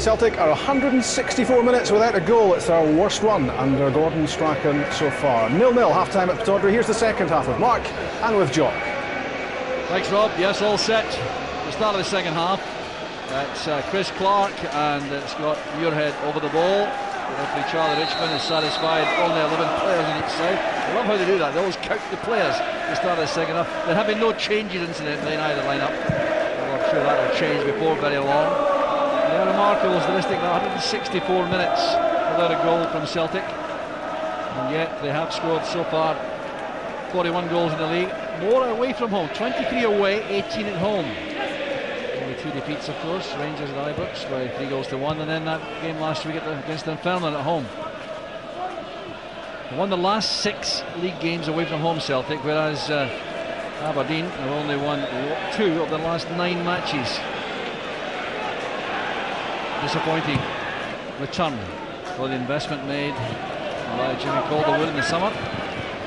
Celtic are 164 minutes without a goal. It's their worst run under Gordon Strachan so far. 0-0 half-time at Pittodrie. Here's the second half with Mark and with Jock. Thanks, Rob. Yes, all set. The start of the second half. It's Chris Clark, and it's got Muirhead over the ball. Referee Charlie Richmond is satisfied. Only 11 players on each side. I love how they do that. They always count the players at the start of the second half. There have been no changes incidentally in either lineup. I'm sure that will change before very long. Yeah, remarkable statistic, 164 minutes without a goal from Celtic, and yet they have scored so far 41 goals in the league. More away from home, 23 away, 18 at home. Only 2 defeats, of course. Rangers at Ibrox by 3-1, and then that game last week against Dunfermline at home. They won the last 6 league games away from home, Celtic, whereas Aberdeen have only won 2 of the last 9 matches. Disappointing return for the investment made by Jimmy Calderwood in the summer.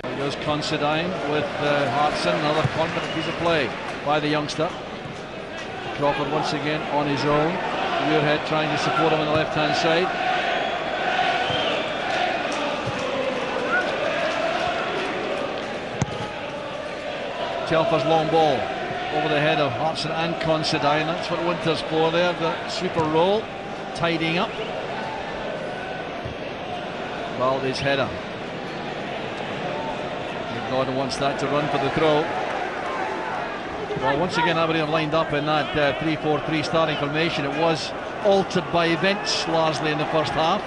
There goes Considine with Hartson, another confident piece of play by the youngster. Crawford once again on his own. Muirhead trying to support him on the left-hand side. Telfer's long ball over the head of Hartson and Considine. That's what Winter's for there, the sweeper roll. Tidying up. Balde's header. Gordon wants that to run for the throw. Well, once again Aberdeen lined up in that 3-4-3 starting formation. It was altered by events largely in the first half.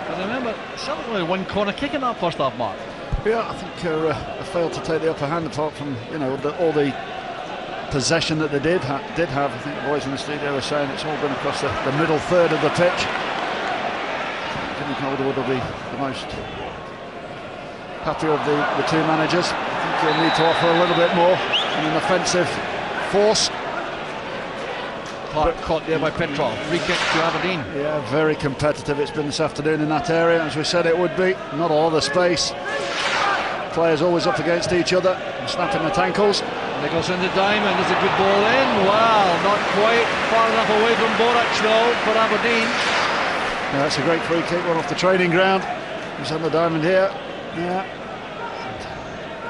But remember, Celtic only 1 corner kick in that first half, Mark. Yeah, I think I failed to take the upper hand apart from all the possession that they did have. I think the boys in the studio were saying it's all been across the middle third of the pitch. Jimmy Calderwood will be the most happy of the 2 managers. I think he'll need to offer a little bit more in an offensive force. Clark caught there by Petrov. Free kick to Aberdeen. Yeah, very competitive it's been this afternoon in that area, as we said it would be. Not a lot of space. Players always up against each other, snapping at ankles. Nicholson to Diamond, there's a good ball in. Wow, not quite far enough away from Borac though for Aberdeen. Yeah, that's a great free kick, one off the training ground. He's on the Diamond here. Yeah.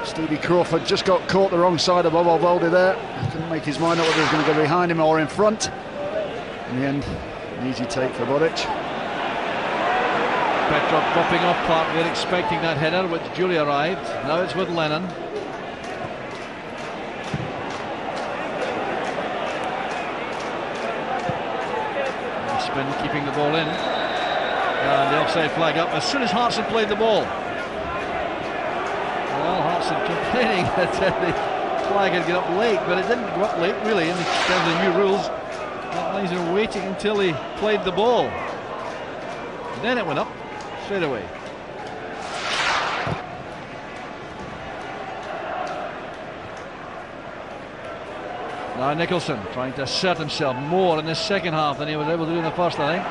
Stevie Crawford just got caught the wrong side of Bob Baldy there. He couldn't make his mind up whether he was going to go behind him or in front. In the end, an easy take for Borac. Petrov dropping off Clark. They're expecting that header, which Julie arrived. Now it's with Lennon. Spin keeping the ball in, and the offside flag up as soon as Hartson played the ball. Well, Hartson complaining that the flag had got up late, but it didn't go up late really in terms of the new rules. He's been waiting until he played the ball, and then it went up straight away. Now Nicholson trying to assert himself more in the second half than he was able to do in the first, I think.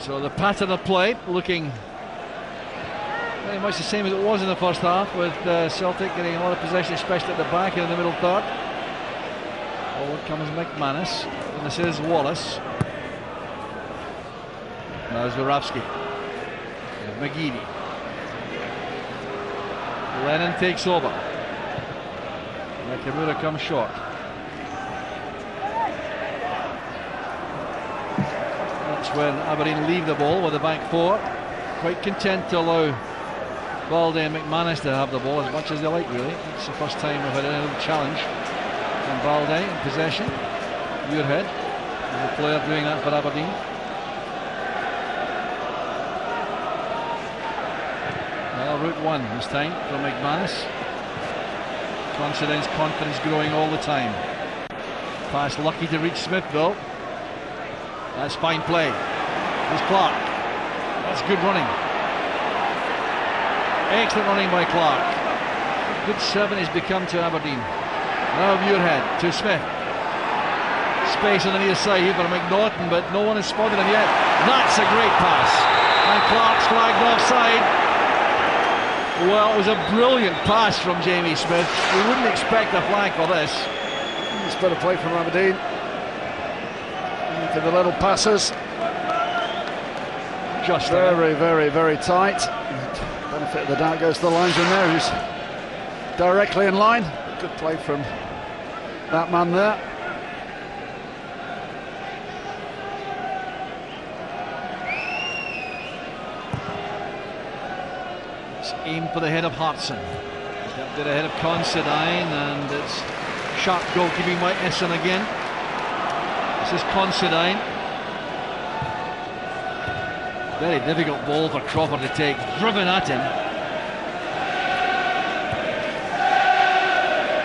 So the pattern of play looking very much the same as it was in the first half, with Celtic getting a lot of possession, especially at the back and in the middle third. Forward comes McManus, and this is Wallace. Now it's Zurawski. McGeady. Lennon takes over. Nakamura comes short. That's when Aberdeen leave the ball with the back 4. Quite content to allow Balde and McManus to have the ball as much as they like, really. It's the first time we've had a little challenge from Balde in possession. Muirhead, the player doing that for Aberdeen. Well, route 1 this time from McManus. Confidence growing all the time. Pass lucky to reach Smith though. That's fine play. Here's Clark. That's good running. Excellent running by Clark. Good servant he's become to Aberdeen. Now Muirhead to Smith. Space on the near side here for McNaughton, but no one has spotted him yet. That's a great pass. And Clark's flagged offside. Well, it was a brilliant pass from Jamie Smith. We wouldn't expect a flag for this. It's better play from Aberdeen. To the little passes. Just very, very, very tight. Benefit of the doubt goes to the linesman there, who's directly in line. Good play from that man there. It's aimed for the head of Hartson. Kept it ahead of Considine, and it's sharp goalkeeping by Essen again. This is Considine. Very difficult ball for Crawford to take, driven at him.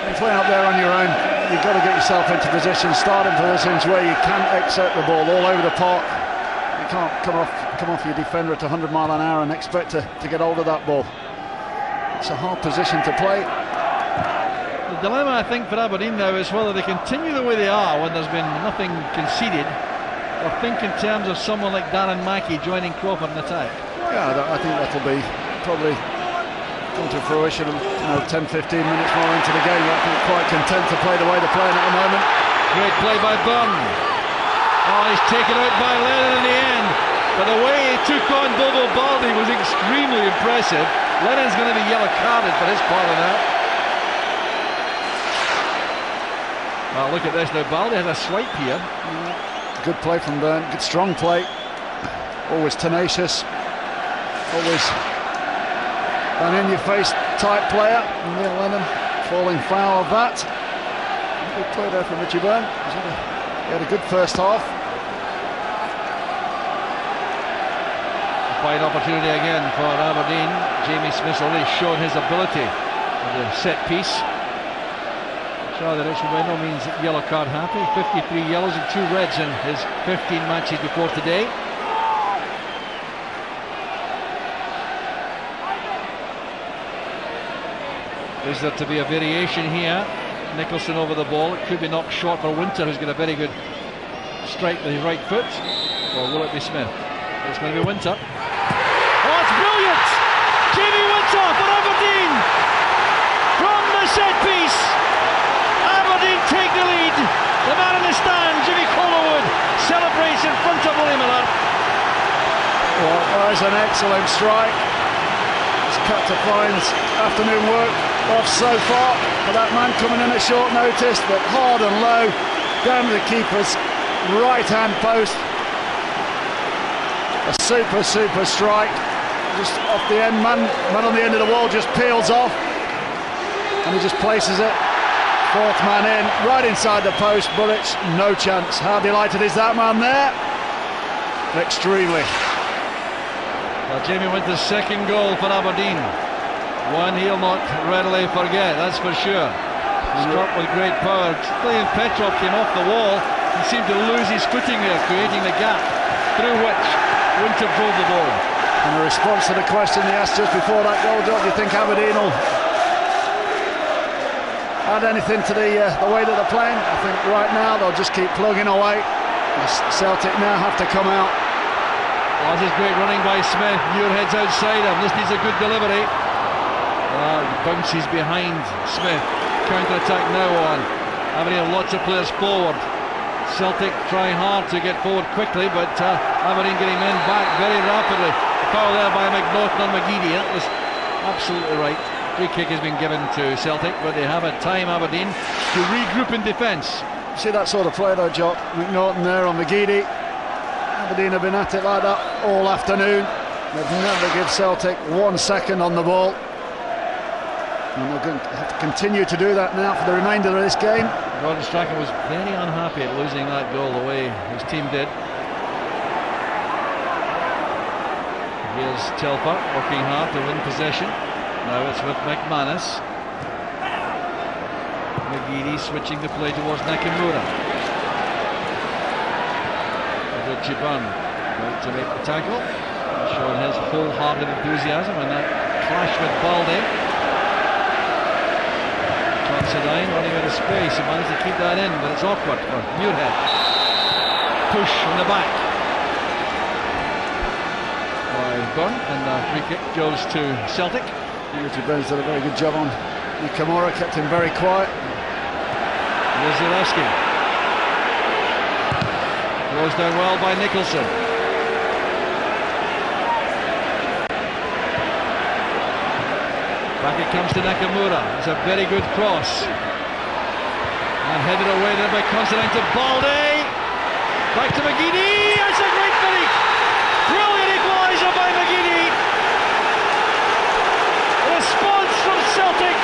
You're playing up there on your own, you've got to get yourself into position, starting positions where you can't accept the ball all over the park. You can't come off your defender at 100 mile an hour and expect to get hold of that ball. It's a hard position to play. The dilemma, I think, for Aberdeen now is whether they continue the way they are when there's been nothing conceded, or think in terms of someone like Darren Mackey joining Crawford in attack. Yeah, I think that'll be probably come to fruition 10-15 minutes more into the game. I think quite content to play the way they're playing at the moment. Great play by Byrne. Oh, he's taken out by Lennon in the end, but the way he took on Bobo Baldi was extremely impressive. Lennon's going to be yellow carded for his part of that. Well, look at this now. Baldi has a swipe here. Good play from Byrne, good strong play, always tenacious, always an in-your-face type player. Neil Lennon falling foul of that. Good play there from Richie Byrne. He had a good first half. A fine opportunity again for Aberdeen. Jamie Smith's already shown his ability with the set piece. Charlie Richmond by no means yellow card happy. 53 yellows and 2 reds in his 15 matches before today. Is there to be a variation here? Nicholson over the ball. It could be knocked short for Winter, who's got a very good strike with his right foot. Or will it be Smith? It's going to be Winter. Oh, it's brilliant! Jamie Winter for Aberdeen! From the set piece! Aberdeen take the lead. The man in the stand, Jimmy Collerwood, celebrates in front of Willie Miller. Well, that is an excellent strike. It's cut to Fine's afternoon work off so far for that man coming in at short notice, but hard and low down to the keeper's right hand post. A super strike, just off the end. Man on the end of the wall just peels off, and he just places it. Fourth man in, right inside the post. Bullets, no chance. How delighted is that man there? Extremely. Well, Jamie Winter's second goal for Aberdeen. One he'll not readily forget, that's for sure. Struck with great power. Clayton Petrov came off the wall. He seemed to lose his footing there, creating the gap through which Winter drove the ball. In response to the question he asked just before that goal, do you think Aberdeen will add anything to the way that they're playing? I think right now they'll just keep plugging away. Celtic now have to come out. Oh, this is great running by Smith. Muirhead's outside him. This needs a good delivery. Bounces behind Smith. Counter-attack now on. Aberdeen have lots of players forward. Celtic trying hard to get forward quickly, but Aberdeen getting men back very rapidly. The foul there by McNaughton on McGeady. That was absolutely right. Free kick has been given to Celtic, but they have a time, Aberdeen, to regroup in defence. See that sort of play though, Jock. McNaughton there on McGeady. Aberdeen have been at it like that all afternoon. They've never given Celtic 1 second on the ball. And they're going to have to continue to do that now for the remainder of this game. Gordon Strachan was very unhappy at losing that goal the way his team did. Here's Telfer working hard to win possession. Now it's with McManus. McGeady switching the play towards Nakamura. Richie Byrne about to make the tackle, showing his wholehearted enthusiasm in that clash with Baldi. Considine running out of space, he managed to keep that in, but it's awkward for Muirhead. Push in the back by Byrne, and the free kick goes to Celtic. Richard Burns did a very good job on Nakamura, kept him very quiet. Here's Zaleski. Goes down well by Nicholson. Back it comes to Nakamura. It's a very good cross. And headed away there by Considine to Balde. Back to McGeady. It's a great finish. Brilliant equaliser by McGeady. Response from Celtic.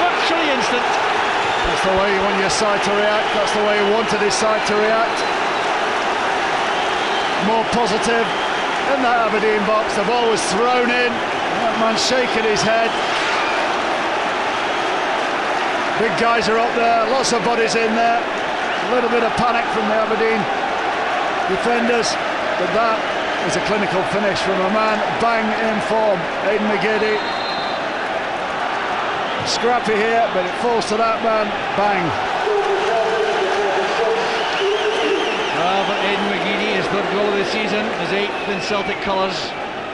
Virtually instant. That's the way you want your side to react. That's the way you wanted his side to react. More positive in that Aberdeen box. The ball was thrown in. That man shaking his head. Big guys are up there, lots of bodies in there. A little bit of panic from the Aberdeen defenders, but that is a clinical finish from a man bang in form, Aidan McGeady. Scrappy here, but it falls to that man, bang. Well, but Aidan McGeady, his third goal of the season, his 8th in Celtic colours.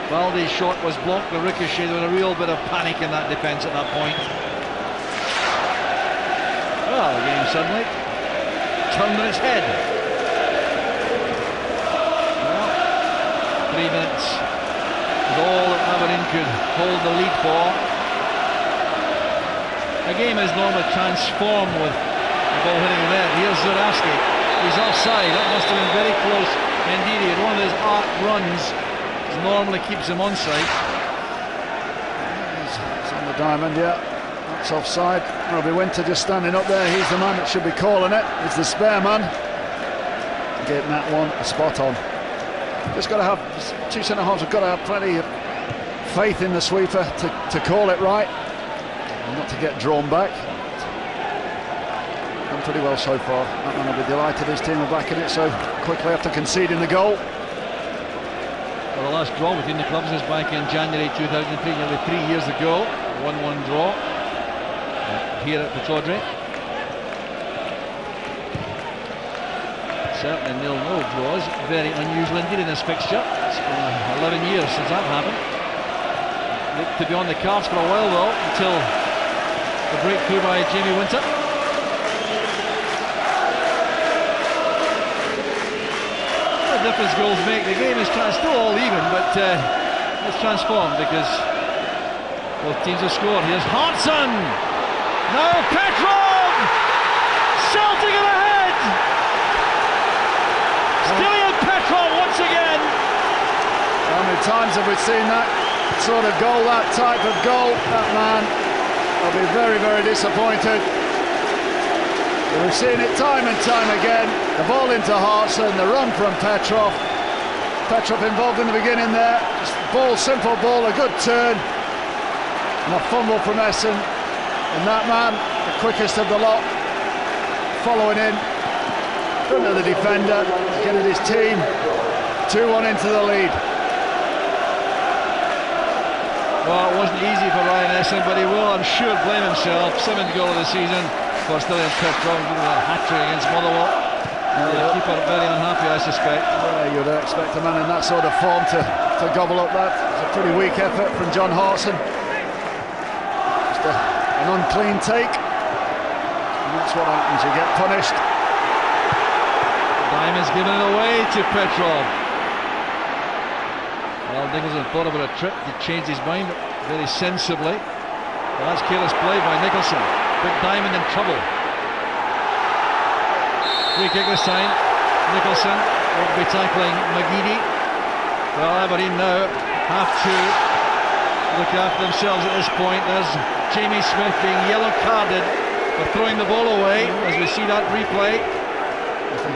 Balde's shot was blocked, the ricochet. There was a real bit of panic in that defence at that point. Well, the game suddenly turned on its head. Well, 3 minutes is all that Aberdeen could hold the lead for. A game is normally transformed with the ball hitting the net. Here's Zurafsky. He's offside. That must have been very close indeed. He had one of those arc runs that normally keeps him onside. He's on the diamond, yeah. That's offside. Robbie Winter just standing up there. He's the man that should be calling it. He's the spare man. Getting that one spot on. Just got to have, two centre halves have got to have plenty of faith in the sweeper to call it right, and not to get drawn back. Done pretty well so far. That man will be delighted his team are backing it so quickly after conceding the goal. Well, the last draw between the clubs is back in January 2003, nearly 3 years ago. 1-1 draw. Here at Pittodrie. Certainly nil-nil draws. Very unusual indeed in this fixture. It's been 11 years since that happened. Looked to be on the cards for a while though, until the breakthrough by Jamie Winter. What difference goals make? The game is still all even, but it's transformed because both teams have scored. Here's Hartson. Now Petrov! Celtic are ahead! Stilian Petrov once again! How many times have we seen that sort of goal, that type of goal? That man will be very, very disappointed. We've seen it time and time again. The ball into Hartson, the run from Petrov. Petrov involved in the beginning there. Just ball, simple ball, a good turn. And a fumble from Essen. And that man, the quickest of the lot, following in front of the defender, getting his team 2-1 into the lead. Well, it wasn't easy for Ryan Essen, but he will, I'm sure, blame himself. 7th goal of the season for Stilian Petrov, doing a hat-trick against Motherwell. The keeper very unhappy, I suspect. Yeah, you'd expect a man in that sort of form to gobble up that. It's a pretty weak effort from John Hartson. Just an unclean take, and that's what happens, you get punished. Diamond's given it away to Petrov. Well, Nicholson thought about a trip to change his mind very sensibly. Well, that's careless play by Nicholson. Big Diamond in trouble. Free kick this time. Nicholson will be tackling McGeady. Well, Aberdeen now have to look after themselves at this point. There's Jamie Smith being yellow carded for throwing the ball away, as we see that replay.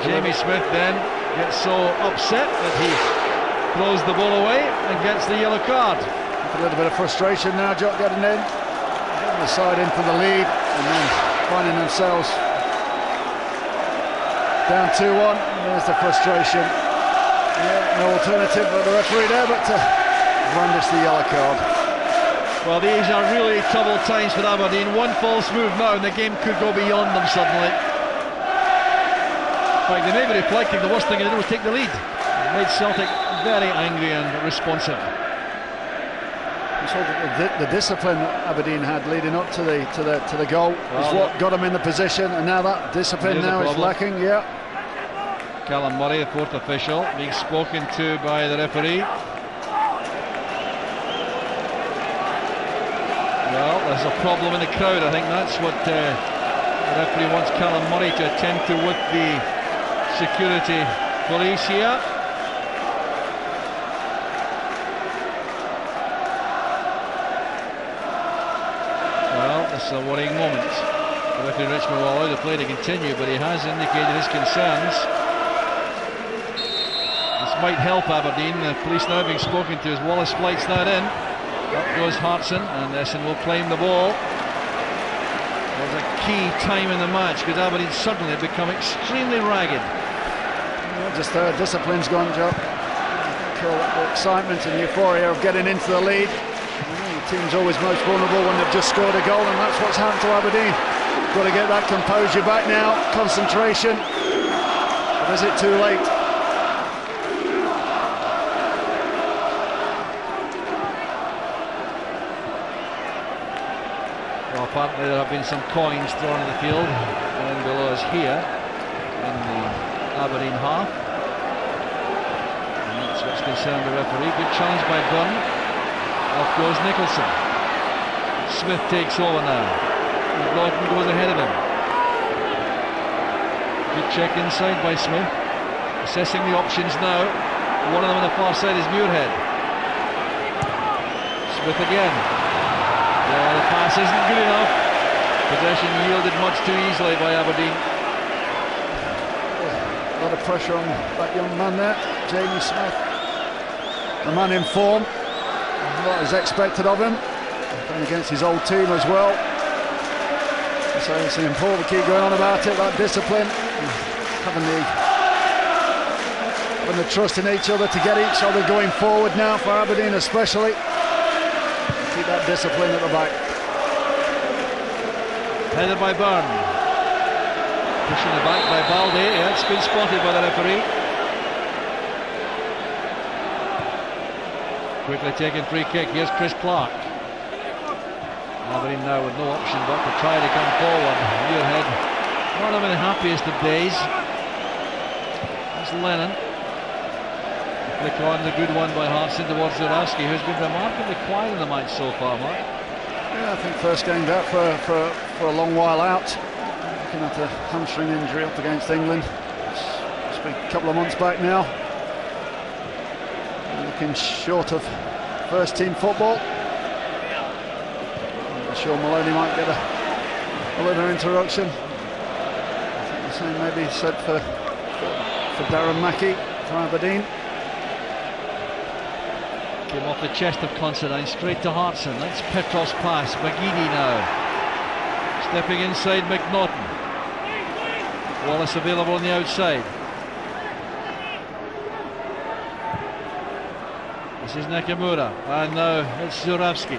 Jamie Smith then gets so upset that he throws the ball away and gets the yellow card. A little bit of frustration now, Jock getting in, getting the side in for the lead, and then finding themselves down 2-1. There's the frustration. Yeah, no alternative for the referee there but to brandish the yellow card. Well, these are really troubled times for Aberdeen. One false move now and the game could go beyond them suddenly. In fact, they may be reflecting the worst thing they did was take the lead. It made Celtic very angry and responsive. So the discipline that Aberdeen had leading up to the goal is what got them in the position, and now that discipline now is lacking. Yeah. Callum Murray, the fourth official, being spoken to by the referee. Well, there's a problem in the crowd. I think that's what the referee wants Callum Murray to attend to with the security police here. Well, this is a worrying moment. The referee Richmond will allow the play to continue, but he has indicated his concerns. This might help Aberdeen. The police now being spoken to as Wallace flights that in. Up goes Hartson, and Essen will claim the ball. It was a key time in the match because Aberdeen suddenly had become extremely ragged. Yeah, just discipline's gone, Joe. The excitement and euphoria of getting into the lead. The team's always most vulnerable when they've just scored a goal, and that's what's happened to Aberdeen. Got to get that composure back now, concentration. But is it too late? Well, apparently there have been some coins thrown in the field, and below us here in the Aberdeen half. And that's what's concerned the referee. Good challenge by Byrne. Off goes Nicholson. Smith takes over now. Lawton goes ahead of him. Good check inside by Smith. Assessing the options now. One of them on the far side is Muirhead. Smith again. Yeah, the pass isn't good enough. Possession yielded much too easily by Aberdeen. A lot of pressure on that young man there, Jamie Smith. The man in form. What is expected of him. Playing against his old team as well. So it's important to keep going on about it, that discipline. Having the trust in each other to get each other going forward now, for Aberdeen especially. Keep that discipline at the back. Headed by Byrne. Pushing it back by Balde. Yeah, it's been spotted by the referee. Quickly taking free kick. Here's Chris Clark. Aberdeen now with no option but to try to come forward. Muirhead, not having the happiest of days. That's Lennon. Flick on, the good one by Hartson towards Zurawski, who's been remarkably quiet in the match so far, Mark. Yeah, I think first game back for a long while out. Looking at a hamstring injury up against England. It's been a couple of months back now. Looking short of first team football. I'm sure Maloney might get a little interruption. I think the same maybe said for Darren Mackey for Aberdeen. Came off the chest of Considine straight to Hartson. That's Petros' pass. McGeady now. Stepping inside McNaughton. Wallace available on the outside. This is Nakamura. And now it's Zurawski.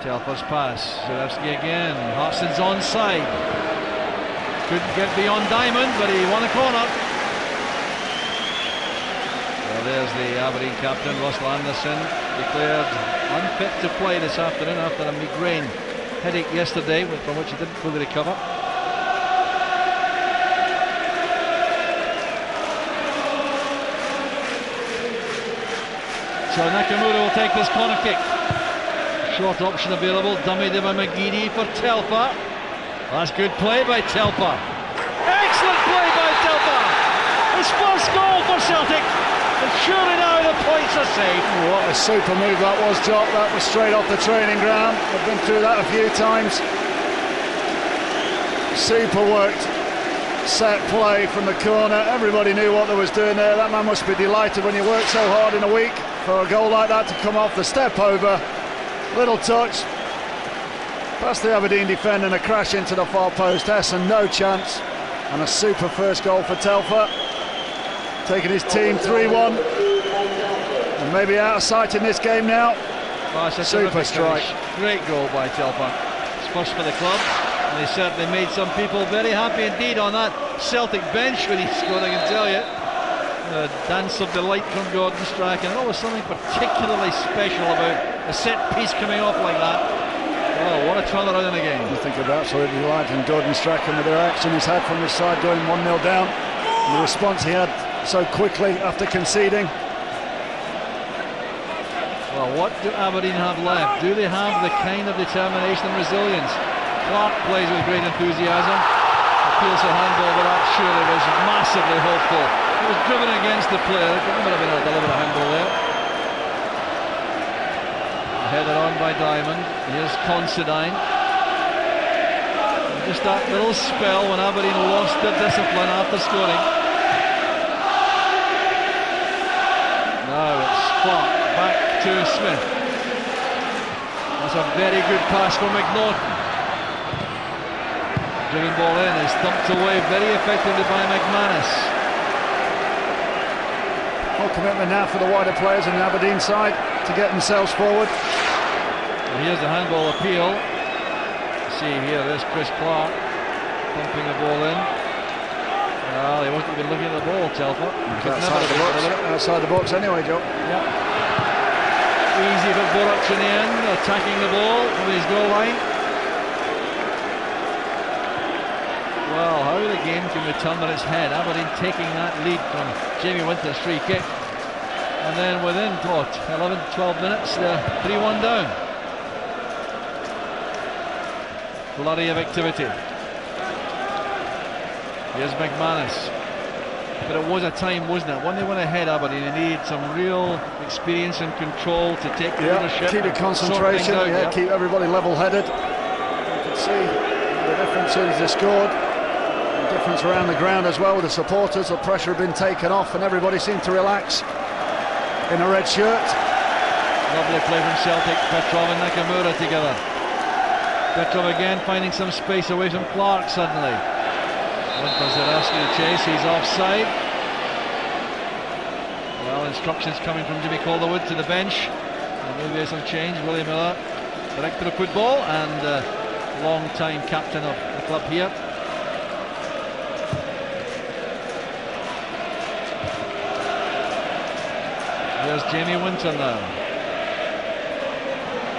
Telfer's pass. Zurawski again. Hartson's onside. Couldn't get beyond Diamond, but he won a corner. Well, there's the Aberdeen captain, Russell Anderson, declared unfit to play this afternoon after a migraine headache yesterday, from which he didn't fully recover. So Nakamura will take this corner kick. Short option available, dummied by McGeady for Telfer. That's good play by Telfer. Excellent play by Telfer. His first goal for Celtic. And surely now the points are safe. What a super move that was, Jock. That was straight off the training ground. I've been through that a few times. Super worked. Set play from the corner. Everybody knew what they was doing there. That man must be delighted when you work so hard in a week for a goal like that to come off. The step over. Little touch. Past the Aberdeen defender and a crash into the far post. Essen no chance. And a super first goal for Telfer. Taking his team 3-1. And maybe out of sight in this game now. Oh, super strike. Great goal by Telfer. It's first for the club. And they certainly made some people very happy indeed on that Celtic bench when he scored, I can tell you. A dance of delight from Gordon Strachan. There was something particularly special about a set piece coming off like that. Oh, what a turnaround in the game. I think about absolutely right, and Gordon Strachan with the reaction he's had from his side going 1-0 down. And the response he had so quickly after conceding. Well, what do Aberdeen have left? Do they have the kind of determination and resilience? Clark plays with great enthusiasm. Appeals for handball, but that surely was massively hopeful. He was driven against the player. It might have been a deliberate handball there. Headed on by Diamond. Here's Considine. Just that little spell when Aberdeen lost their discipline after scoring. Now it's Clark back to Smith. That's a very good pass from McNaughton. Driven ball in is thumped away very effectively by McManus. More commitment now for the wider players on the Aberdeen side to get themselves forward. And here's the handball appeal. See here, there's Chris Clark pumping the ball in. Well, he wasn't even looking at the ball, Telford. Outside the box anyway, Joe. Yep. Easy for Boruch in the end, attacking the ball from his goal line. Well, how the game can be turned on its head. Aberdeen taking that lead from Jamie Winter's free kick. And then within, 11-12 minutes, they're 3-1 down. Flurry of activity. Here's McManus. But it was a time, wasn't it? When they went ahead, Aberdeen, they needed some real experience and control to take the leadership. Keep the concentration, keep everybody level-headed. You can see the difference as they scored. The difference around the ground as well with the supporters. The pressure had been taken off and everybody seemed to relax in a red shirt. Lovely play from Celtic. Petrov and Nakamura together. Petrov again finding some space away from Clark suddenly. Winters asking the chase, he's offside. Well, instructions coming from Jimmy Calderwood to the bench. Maybe there's some change. Willie Miller, director of football and long-time captain of the club here. There's Jamie Winter now.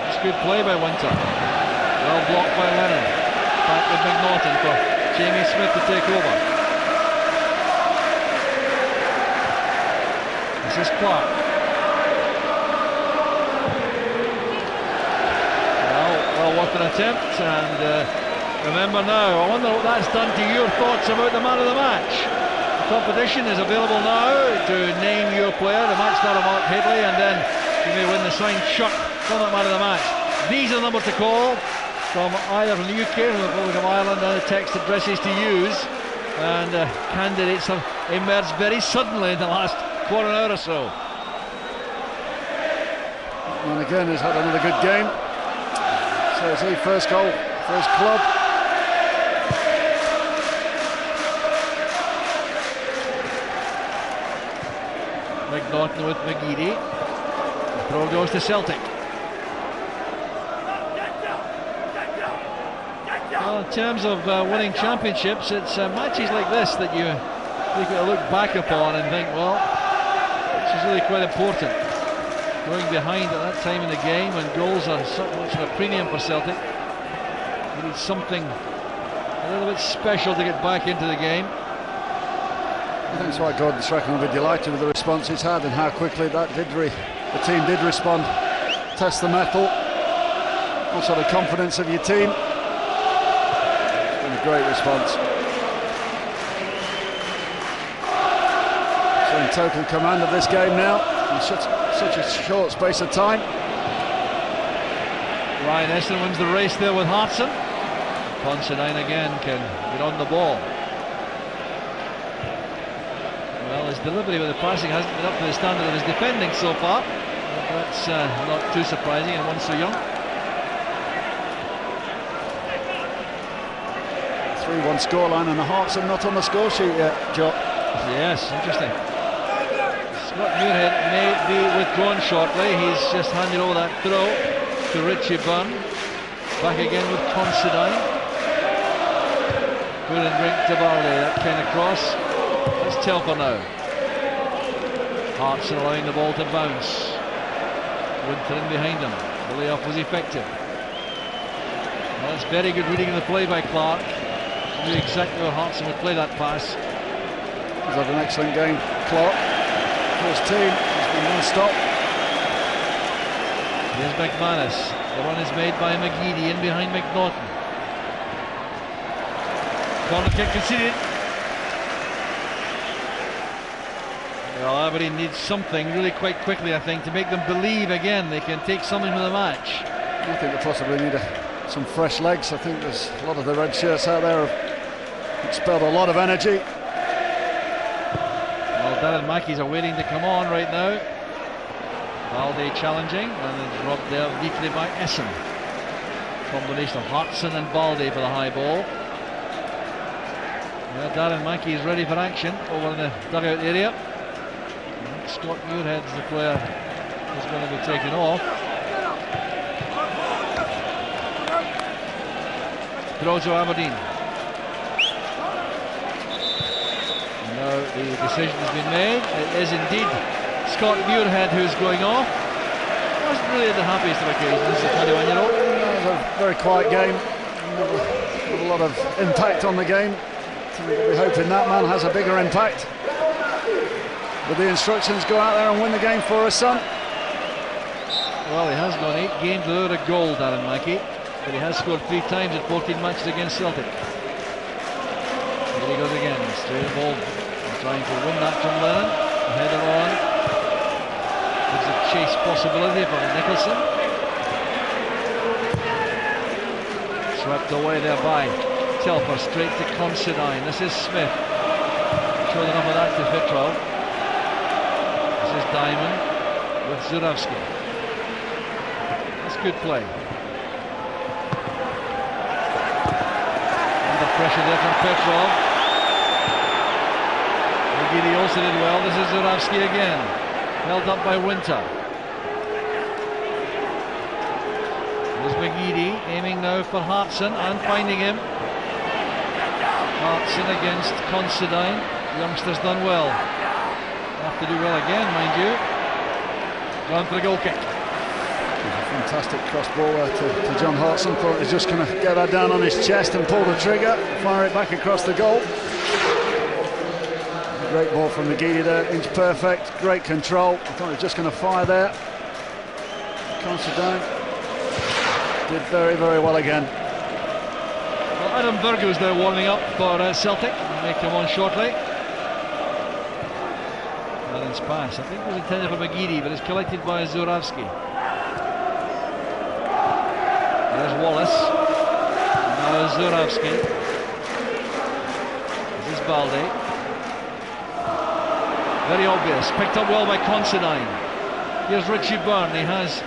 It's good play by Winter. Well blocked by Lennon. Back with McNaughton for Jamie Smith to take over. This is Clark. Well worth an attempt, and remember now, I wonder what that's done to your thoughts about the man of the match. The competition is available now to name your player, the match star of Mark Headley, and then you may win the signed shirt from that man of the match. These are the numbers to call from either from the UK or the Republic of Ireland, and the text addresses to use, and candidates have emerged very suddenly in the last quarter hour or so. And again has had another good game. So it's his first goal for his club. McNaughton with McGeady. The throw goes to Celtic. Well, in terms of winning championships, it's matches like this that you look back upon and think, well, this is really quite important. Going behind at that time in the game when goals are so much of a premium for Celtic, you need something a little bit special to get back into the game. I think that's why Gordon Strachan will be delighted with the response he's had and how quickly that the team did respond. Test the mettle, also the confidence of your team. A great response. So in total command of this game now in such a short space of time. Ryan Eston wins the race there with Hartson. Considine again can get on the ball. Well, his delivery with the passing hasn't been up to the standard of his defending so far. That's not too surprising in one so young. 3-1 scoreline, and the Hearts are not on the score sheet yet, Joe. Yes, interesting. Scott Muirhead may be withdrawn shortly. He's just handed over that throw to Richie Byrne. Back again with Considine. Good and drink to Baldy, that kind of cross. Let's Telfer now. Hartson allowing the ball to bounce. Winter in behind him. The layoff was effective. Well, it's very good reading of the play by Clark. Knew exactly where Hartson would play that pass. He's had an excellent game, Clark. For his team, he's been non-stop. Here's McManus. The run is made by McGeady in behind McNaughton. Corner kick conceded. Well, Aberdeen needs something really quite quickly, I think, to make them believe again they can take something from the match. I think they possibly need some fresh legs. I think there's a lot of the red shirts out there have expelled a lot of energy. Well, Darren Mackey's are waiting to come on right now. Balde challenging, and it's robbed there weakly by Essen. Combination of Hartson and Balde for the high ball. Yeah, Darren Mackey is ready for action over in the dugout area. Scott Muirhead's the player who's going to be taken off. Throw to Aberdeen. Now the decision has been made. It is indeed Scott Muirhead who's going off. Wasn't really the happiest of occasions, the 21-year-old. It was a very quiet game. Not a lot of impact on the game. We're hoping that man has a bigger impact. With the instructions, go out there and win the game for his son. Well, he has gone 8 games without a goal, Darren Mackey, but he has scored 3 times in 14 matches against Celtic. Here he goes again, straight involved, trying to win that from Lennon. The header on. There's a chase possibility for Nicholson. Swept away there by Telfer, straight to Considine. This is Smith. Showed enough of that to Fittrell. This is Diamond with Zurawski. That's good play. Under pressure there from Petrov. McGeady also did well. This is Zurawski again. Held up by Winter. There's McGeady aiming now for Hartson and finding him. Hartson against Considine. Youngster's done well. Have to do well again, mind you. Gone for a goal kick. A fantastic cross ball there to John Hartson. Thought he was just going to get that down on his chest and pull the trigger, fire it back across the goal. Great ball from McGeady there, inch perfect, great control. I thought he was just going to fire there. Considine did very, very well again. Well, Adam Virgo is now warming up for Celtic. May come on shortly. Allen's pass, I think it was intended for McGeady, but it's collected by Zurawski. There's Wallace. Now Zurawski. This is Balde. Very obvious. Picked up well by Considine. Here's Richie Byrne. He has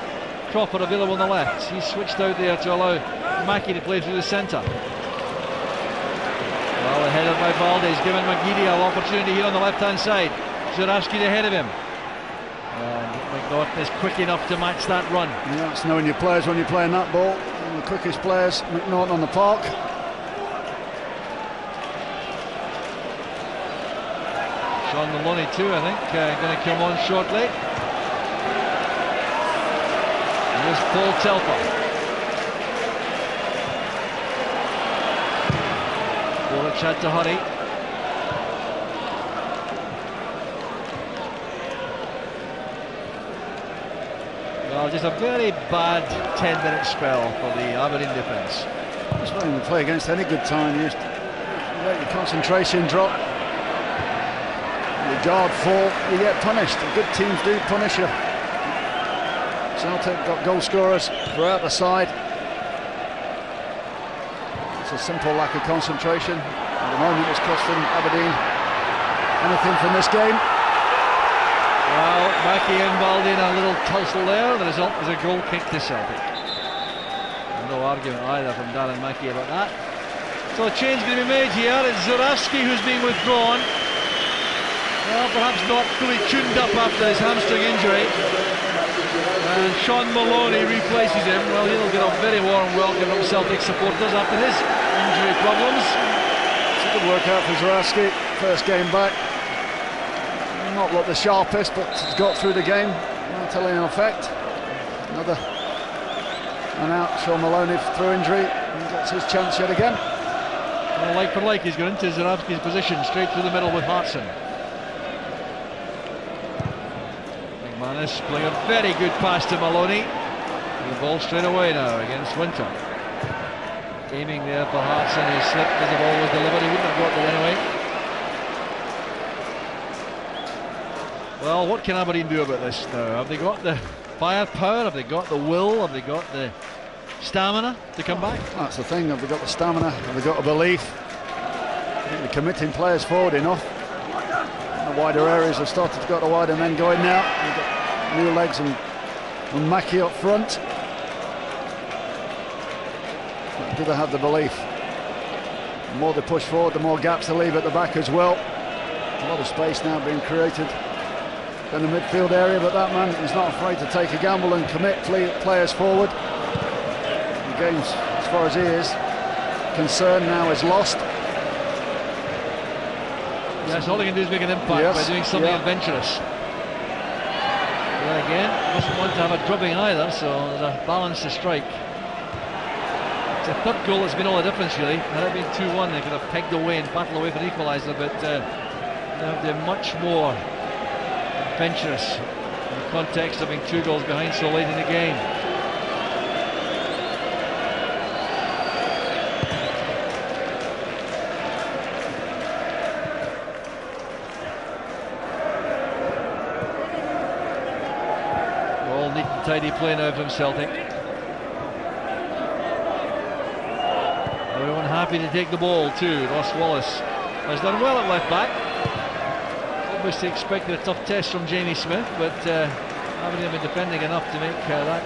Cropper available on the left. He's switched out there to allow Mackey to play through the centre. Well, headed by Balde. He's given McGeady an opportunity here on the left-hand side. Zurawski ahead of him. And McNaughton is quick enough to match that run. Yeah, it's knowing your players when you're playing that ball. One of the quickest players, McNaughton on the park. Sean Maloney too, I think, going to come on shortly. Here's Paul Telfer. Boric had to hurry. Well, just a very bad 10-minute spell for the Aberdeen defence. That's when you play against any good time. You let your concentration drop, your guard fall, you get punished. The good teams do punish you. Celtic got goal scorers throughout the side. It's a simple lack of concentration. At the moment it's costing Aberdeen anything from this game. Well, Mackey and Balde in a little tussle there. The result is a goal kick to Celtic. No argument either from Darren Mackey about that. So a change going to be made here. It's Zurawski who's being withdrawn. Well, perhaps not fully tuned up after his hamstring injury. And Sean Maloney replaces him. Well, he'll get a very warm welcome from Celtic supporters after his injury problems. It's a good workout for Zurawski. First game back. not looked the sharpest, but he's got through the game. Not telling in effect. Another man out, Sean Maloney through injury, and gets his chance yet again. Well, like for like, he's gone into Zarabski's position, straight through the middle with Hartson. McManus playing a very good pass to Maloney. The ball straight away now against Winter. Aiming there for Hartson, he slipped as the ball was delivered. He wouldn't have got there anyway. Well, what can Aberdeen do about this now? Have they got the firepower? Have they got the will? Have they got the stamina to come back? That's the thing. Have they got the stamina? Have they got a belief? I think they're committing players forward enough. The wider areas have started to get the wider men going now. We've got new legs and Mackie up front. But do they have the belief? The more they push forward, the more gaps they leave at the back as well. A lot of space now being created in the midfield area, but that man is not afraid to take a gamble and commit players forward. The game's, as far as he is concerned, now is lost. Yes, all he can do is make an impact by doing something adventurous. But again, doesn't want to have a drubbing either, so there's a balance to strike. It's a third goal that's been all the difference, really. Had it been 2-1, they could have pegged away and battled away for an equaliser, but they're much more adventurous in the context of being 2 goals behind so late in the game. All neat and tidy play now from Celtic. Everyone happy to take the ball too. Ross Wallace has done well at left back. Obviously expected a tough test from Jamie Smith, but Aberdeen have been defending enough to make that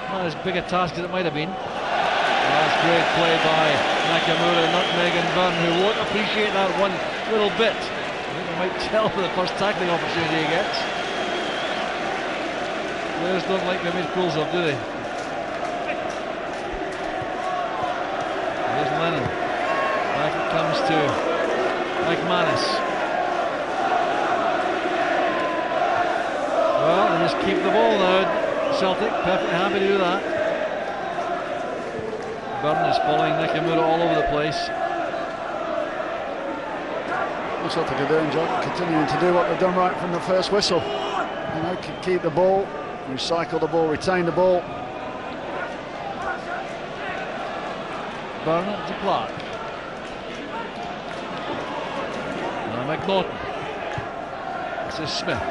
not as big a task as it might have been. That's great play by Nakamura, Nutmeg and Byrne, who won't appreciate that one little bit. I think they might tell for the first tackling opportunity he gets. Players don't like being made fools of, do they? There's Lennon. Back it comes to McManus. Well, they just keep the ball now. Celtic perfectly happy to do that. Byrne is following Nakamura all over the place. Well, Celtic are doing continuing to do what they've done right from the first whistle. You know, keep the ball, recycle the ball, retain the ball. Byrne to Clark. Now McNaughton. This is Smith.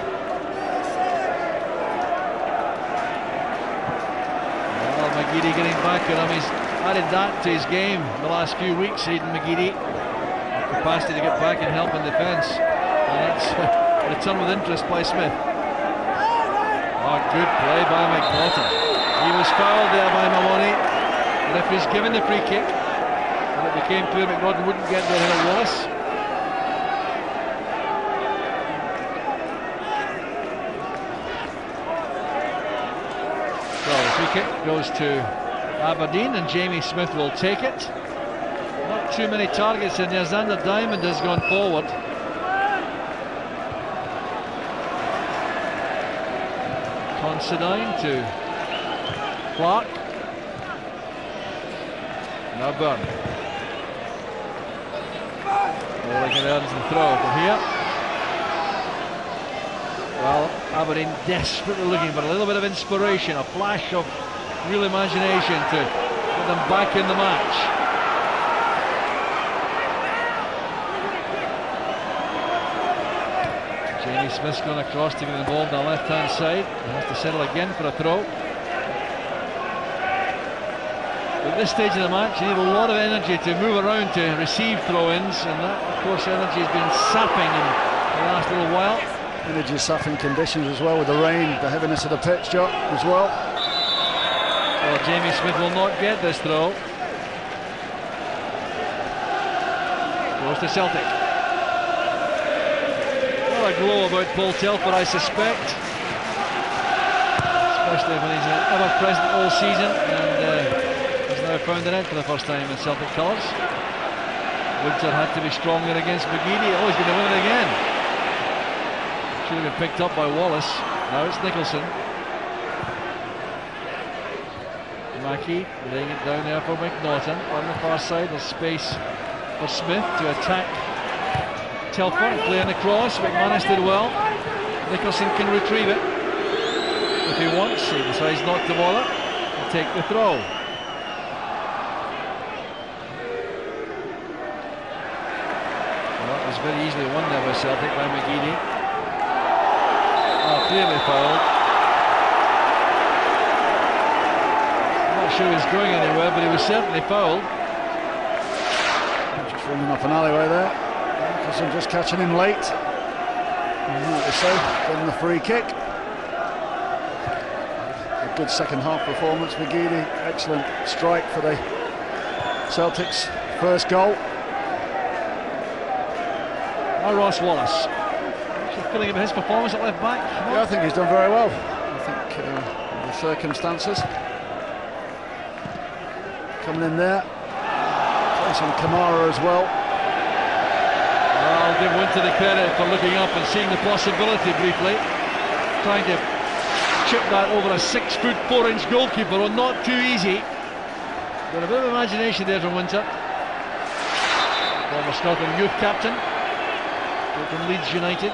McGeady getting back at him. He's added that to his game the last few weeks, Aidan McGeady. Capacity to get back and help in defence. And that's returned with interest by Smith. Oh, good play by McNaughton. He was fouled there by Maloney. And if he's given the free kick, and it became clear McNaughton wouldn't get there ahead of Wallace. Kick goes to Aberdeen and Jamie Smith will take it. Not too many targets in there. Xander Diamond has gone forward. Considine to Clark. Now Byrne. Well, they can earn some throw from here. Well, Aberdeen desperately looking for a little bit of inspiration, a flash of real imagination to get them back in the match. Jamie Smith's gone across to get involved on the left-hand side. He has to settle again for a throw. At this stage of the match, you need a lot of energy to move around to receive throw-ins, and that, of course, energy has been sapping in the last little while. Energy sapping conditions as well, with the rain, the heaviness of the pitch as well. Well, Jamie Smith will not get this throw. Goes to Celtic. Not a glow about Paul Telford, I suspect, especially when he's ever present all season and he's now found the net for the first time in Celtic colours. Winter had to be stronger against McGeady. Oh, he's going to win it again. Should have been picked up by Wallace. Now it's Nicholson. Mackie laying it down there for McNaughton. On the far side, there's space for Smith to attack Telford, playing the cross. McManus did well. Nicholson can retrieve it if he wants. He decides not to bother and take the throw. Well, that was very easily won there by Celtic by McGeady. Oh, clearly fouled. I'm not sure he's going anywhere, but he was certainly fouled. Just running off an alleyway there. Nicholson just catching him late. Rightly so, getting the free kick. A good second half performance. McGeady, excellent strike for the Celtics' first goal. Now Ross Wallace. What's your feeling about his performance at left back? Yeah, I think he's done very well. I think the circumstances. Coming in there. Place on Kamara as well. I'll give Winter the credit for looking up and seeing the possibility briefly. Trying to chip that over a 6'4" goalkeeper, well, not too easy. Got a bit of imagination there from Winter. Former Scotland youth captain from Leeds United.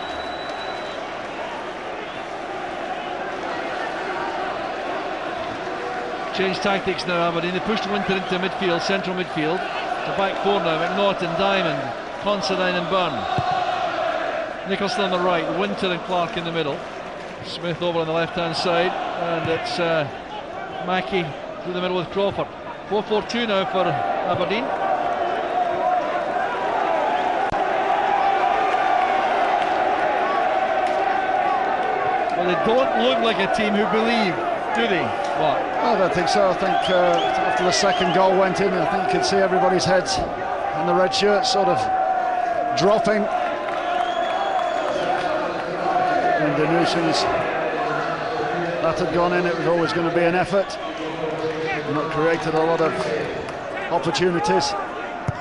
Changed tactics now, Aberdeen. They pushed Winter into midfield, central midfield. To back four now, McNaughton, Diamond, Considine and Byrne. Nicholson on the right, Winter and Clark in the middle. Smith over on the left hand side, and it's Mackie through the middle with Crawford. 4-4-2 now for Aberdeen. Well, they don't look like a team who believe, do they? What? I don't think so. I think after the second goal went in, I think you could see everybody's heads in the red shirts sort of dropping. And the nuisance that had gone in, it was always going to be an effort. And it created a lot of opportunities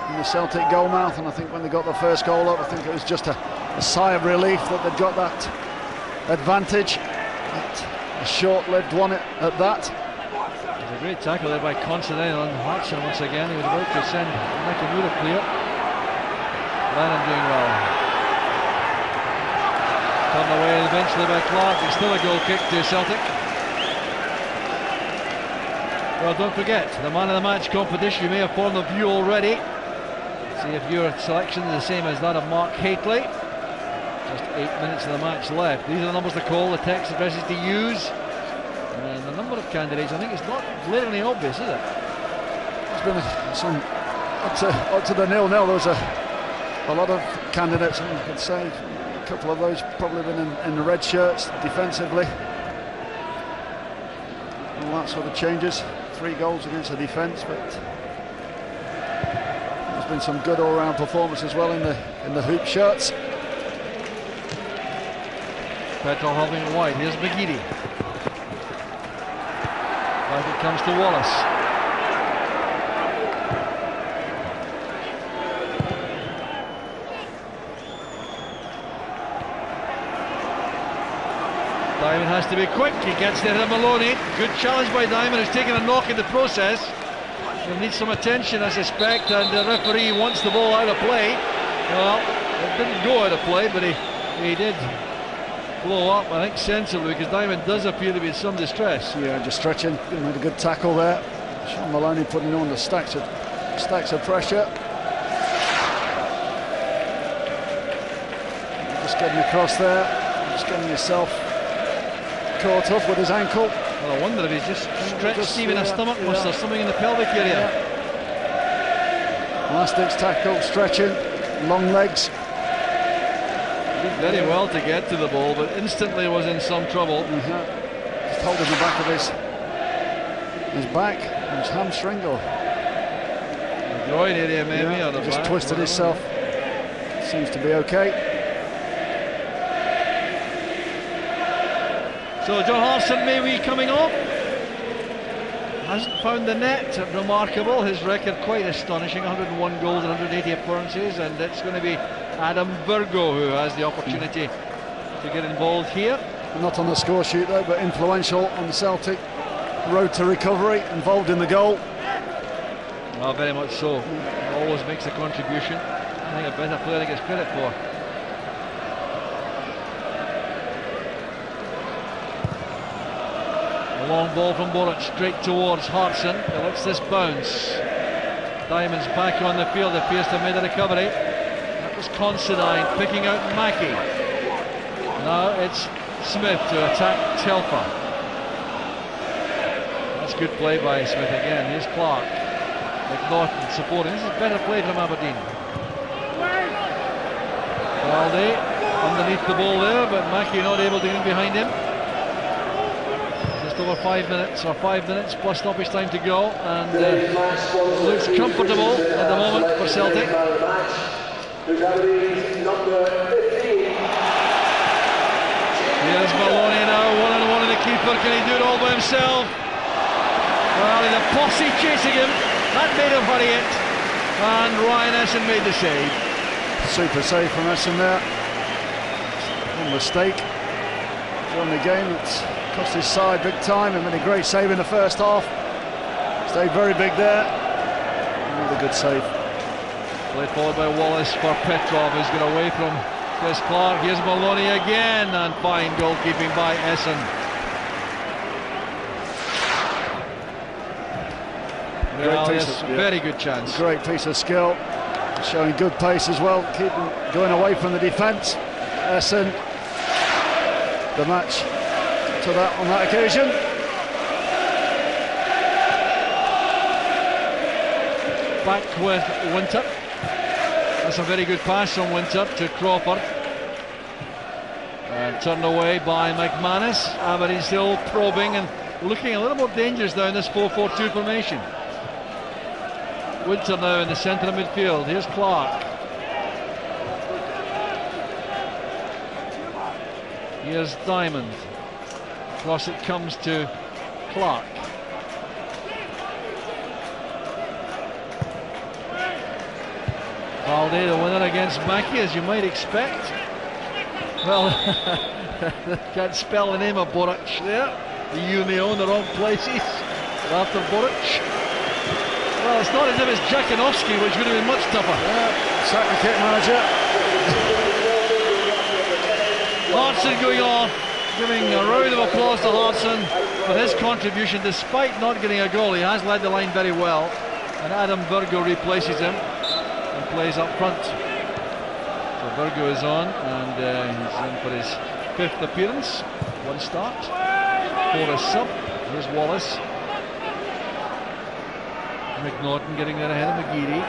in the Celtic goalmouth, and I think when they got the first goal up, I think it was just a sigh of relief that they'd got that advantage. A short-lived one at that. It was a great tackle there by Considine on Hodgson once again. He was about to send Nakamura clear. Lennon doing well. Turned away eventually by Clark. It's still a goal kick to Celtic. Well, don't forget, the man of the match competition. You may have formed a view already. See if your selection is the same as that of Mark Hateley. Just 8 minutes of the match left. These are the numbers to call, the text addresses to use. And the number of candidates, I think it's not glaringly obvious, is it? There's been some up to the 0-0. There was a lot of candidates, and you could say a couple of those probably been in the red shirts defensively. All that sort of changes. 3 goals against the defence, but there's been some good all-round performance as well in the hoop shirts. Petrol holding it wide. Here's McGeady. Back it comes to Wallace. Diamond has to be quick. He gets there to Maloney. Good challenge by Diamond, who's taken a knock in the process. He'll need some attention, I suspect, and the referee wants the ball out of play. Well, it didn't go out of play, but he did blow up, I think, sensibly, because Diamond does appear to be in some distress. Yeah, just stretching. He made a good tackle there. Sean Maloney putting on the stacks of pressure. Just getting across there. Just getting yourself caught up with his ankle. Well, I wonder if he's just stretched even his stomach. Was there something in the pelvic area? Elastics tackle, stretching, long legs. Did very well to get to the ball, but instantly was in some trouble. Just holding the back of his back, his hamstring, or the groin area maybe, or the just back, twisted himself. Seems to be okay. So John Hartson may be coming off. Hasn't found the net. Remarkable. His record quite astonishing. 101 goals and 180 appearances, and it's going to be Adam Virgo who has the opportunity to to get involved here. Not on the score sheet though, but influential on the Celtic road to recovery, involved in the goal. Oh, very much so. Always makes a contribution. I think a better player gets credit for. A long ball from Boric straight towards Hartson. He lets this bounce. Diamond's back on the field, appears to have made a recovery. That was Considine picking out Mackie. Now it's Smith to attack Telfer. That's good play by Smith again. Here's Clark. McNaughton supporting. This is better play from Aberdeen. Baldy underneath the ball there, but Mackie not able to get in behind him. Just over 5 minutes, or 5 minutes plus stoppage time to go, and looks comfortable at the moment for Celtic. Here's Maloney now, one-on-one with the keeper. Can he do it all by himself? Well, the posse chasing him. That made him hurry it. And Ryan Essen made the save. Super save from Essen there. One mistake during the game. It's cost his side big time. And made a great save in the first half. Stayed very big there. Another good save. Played forward by Wallace for Petrov, who's got away from Chris Clark. Here's Maloney again, and fine goalkeeping by Essen. Well, yes, very good chance. Great piece of skill, showing good pace as well, keeping going away from the defence. Essen, the match to that on that occasion. Back with Winthrop. That's a very good pass from Winthrop to Crawford. And turned away by McManus. Aberdeen still probing and looking a little more dangerous now in this 4-4-2 formation. Winter now in the centre of midfield. Here's Clark. Here's Diamond. Across it comes to Clark. Baldy, the winner against Mackie, as you might expect. Well, can't spell the name of Boric there. The U and the O in the wrong places. After Boric. Well, it's not as if it's Jakinovski, which would have been much tougher. Yeah, sack the kit manager. Hartson going on, giving a round of applause to Hartson for his contribution. Despite not getting a goal, he has led the line very well. And Adam Virgo replaces him and plays up front. So Virgo is on, and he's in for his 5th appearance. 1 start, 4 as sub. Here's Wallace. McNaughton getting there ahead of McGeady.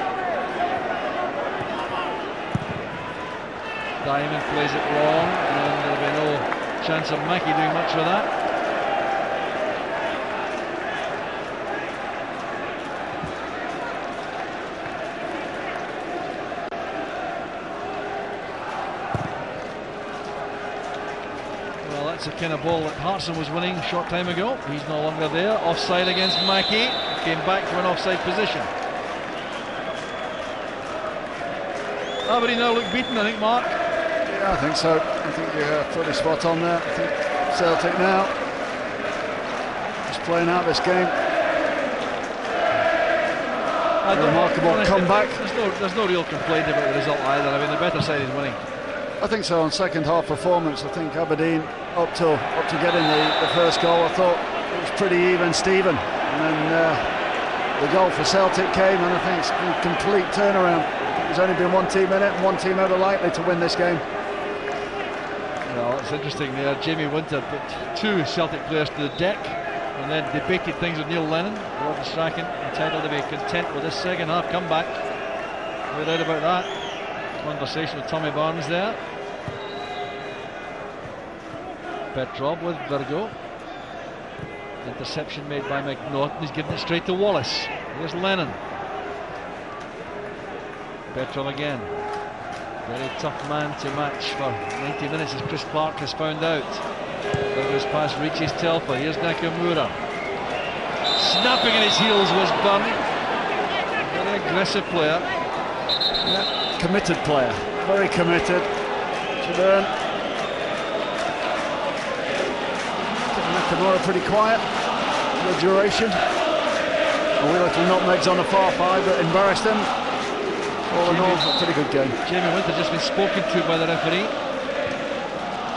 Diamond plays it wrong, and there'll be no chance of Mackie doing much with that. Well, that's the kind of ball that Hartson was winning a short time ago. He's no longer there. Offside against Mackie. Came back to an offside position. Aberdeen now look beaten, I think, Mark. Yeah, I think so. I think you're pretty spot on there. I think Celtic now just playing out this game. Remarkable comeback. There's no real complaint about the result either. I mean, the better side is winning. I think so. On second half performance, I think Aberdeen up to getting the first goal, I thought it was pretty even Steven, and then the goal for Celtic came, and I think it's a complete turnaround. There's only been one team in it, and one team ever likely to win this game. Well, it's interesting there. Jamie Winter put 2 Celtic players to the deck, and then debated things with Neil Lennon. Gordon Strachan entitled to be content with this second half comeback. No doubt about that. Conversation with Tommy Barnes there. Petrov with Virgo. Interception made by McNaughton. He's given it straight to Wallace. Here's Lennon. Petrov again. Very tough man to match for 90 minutes, as Chris Clark has found out. Virgo's pass reaches Telfer. Here's Nakamura. Snapping at his heels was Byrne. Very aggressive player. Yeah, committed player. Very committed. Nakamura pretty quiet for the duration. A wee little nutmegs on the far side that embarrassed him. All in all, a pretty good game. Jamie Winter just been spoken to by the referee.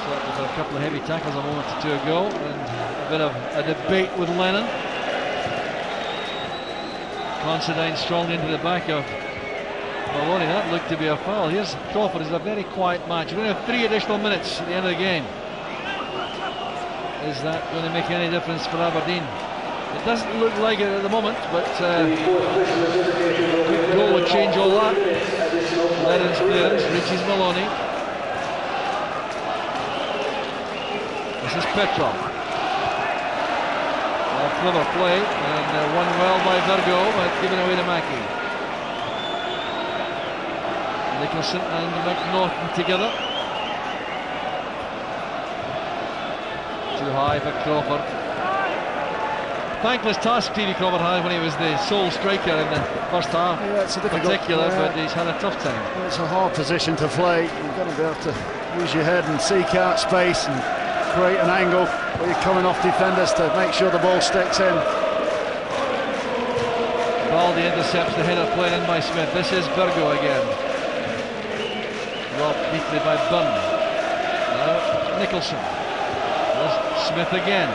Selected for a couple of heavy tackles a moment or two ago, and a bit of a debate with Lennon. Considine strongly into the back of Maloney. That looked to be a foul. Here's Crawford. It's a very quiet match. We're going to have 3 additional minutes at the end of the game. Is that going to make any difference for Aberdeen? It doesn't look like it at the moment, but good goal would change all that. Lennon's clearance reaches Maloney. This is Petrov. Clever play, and won well by Virgo, but given away to Mackie. Nicholson and McNaughton together. Too high for Crawford. Thankless task Stevie Crawford had when he was the sole striker in the first half, yeah, it's a difficult, particular, but he's had a tough time. It's a hard position to play. You've got to be able to use your head and seek out space and create an angle where you're coming off defenders to make sure the ball sticks in. Baldy intercepts the header played in by Smith. This is Virgo again. Robbed neatly by Bunn. Now Nicholson. There's Smith again.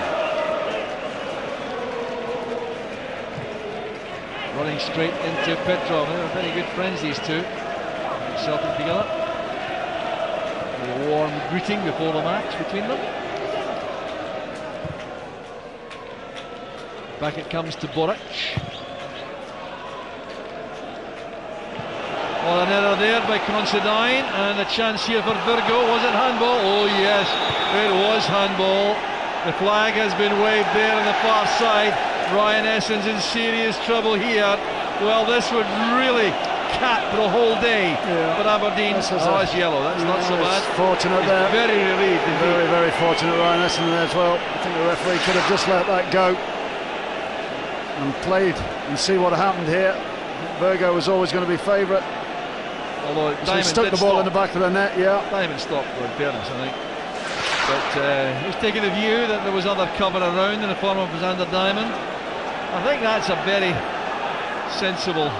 Running straight into Petrov. They were very good friends, these two. Celtic together. A warm greeting before the match between them. Back it comes to Boric. Well, an error there by Considine, and a chance here for Virgo. Was it handball? Oh yes, it was handball. The flag has been waved there on the far side. Ryan Essendon's in serious trouble here. Well, this would really cap the whole day for Aberdeen. It's yellow, that's not so bad. Fortunate He's there. very relieved. Very, very fortunate, Ryan Essendon there as well. I think the referee could have just let that go and played and see what happened here. Virgo was always going to be favourite. Although So he stuck the ball in the back of the net, Diamond stopped, in fairness, I think. But he was taking the view that there was other cover around in the form of Xander Diamond. I think that's a very sensible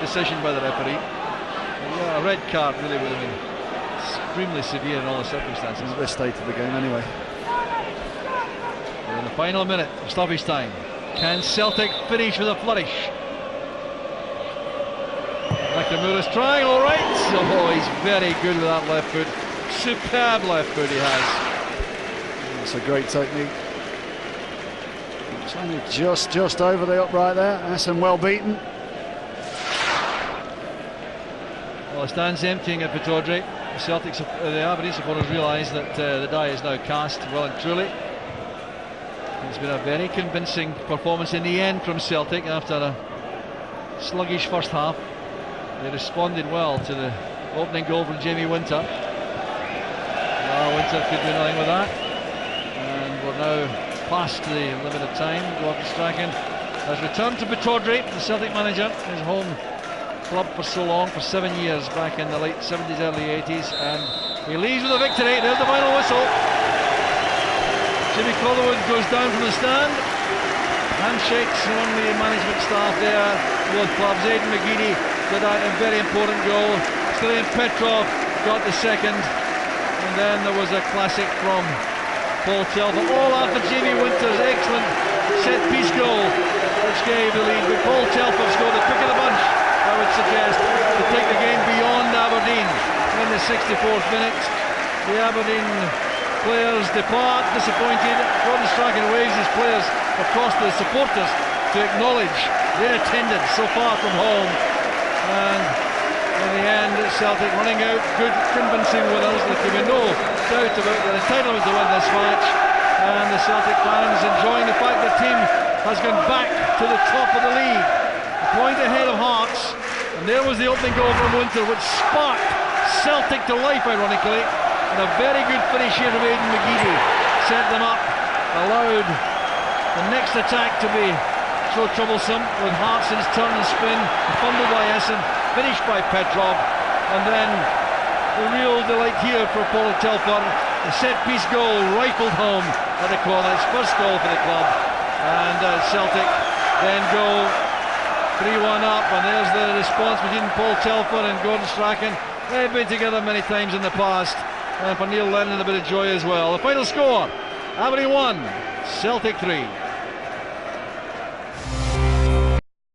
decision by the referee. Yeah, a red card really would have been extremely severe in all the circumstances. At this state of the game anyway. We're in the final minute of stoppage time. Can Celtic finish with a flourish? Nakamura's trying, all right. Oh, he's very good with that left foot. Superb left foot he has. It's a great technique. It's only just over the upright there. Essen well beaten. Well, the stand's emptying at Pittodrie. The Aberdeen supporters realise that the die is now cast well and truly. It's been a very convincing performance in the end from Celtic after a sluggish first half. They responded well to the opening goal from Jamie Winter. Winter could do nothing with that. And we're now past the limit of time. Gordon Strachan has returned to Pittodrie, the Celtic manager, his home club for so long, for 7 years, back in the late 70s, early 80s, and he leaves with a victory. There's the final whistle. Jimmy Calderwood goes down from the stand. Handshakes among the management staff there, both clubs. Aidan McGeady got a very important goal. Stilian Petrov got the second. And then there was a classic from Paul Telfer. All after Jamie Winter's excellent set-piece goal, which gave the lead. But Paul Telfer scored the pick of the bunch, I would suggest, to take the game beyond Aberdeen in the 64th minute. The Aberdeen players depart disappointed. Gordon Strachan waves his players across to the supporters to acknowledge their attendance so far from home. And in the end, Celtic running out good, convincing winners. There can be no doubt about their entitlement to win this match. And the Celtic fans enjoying the fact their team has gone back to the top of the league, a point ahead of Hearts. And there was the opening goal from Winter, which sparked Celtic to life, ironically. And a very good finish here from Aidan McGeady set them up, allowed the next attack to be so troublesome, with Hartson's turn and spin, fumbled by Essen, finished by Petrov, and then the real delight here for Paul Telfer The set-piece goal rifled home at the corner. It's first goal for the club, and Celtic then go 3-1 up, and there's the response between Paul Telford and Gordon Strachan. They've been together many times in the past, and for Neil Lennon a bit of joy as well. The final score, Aberdeen 1, Celtic 3.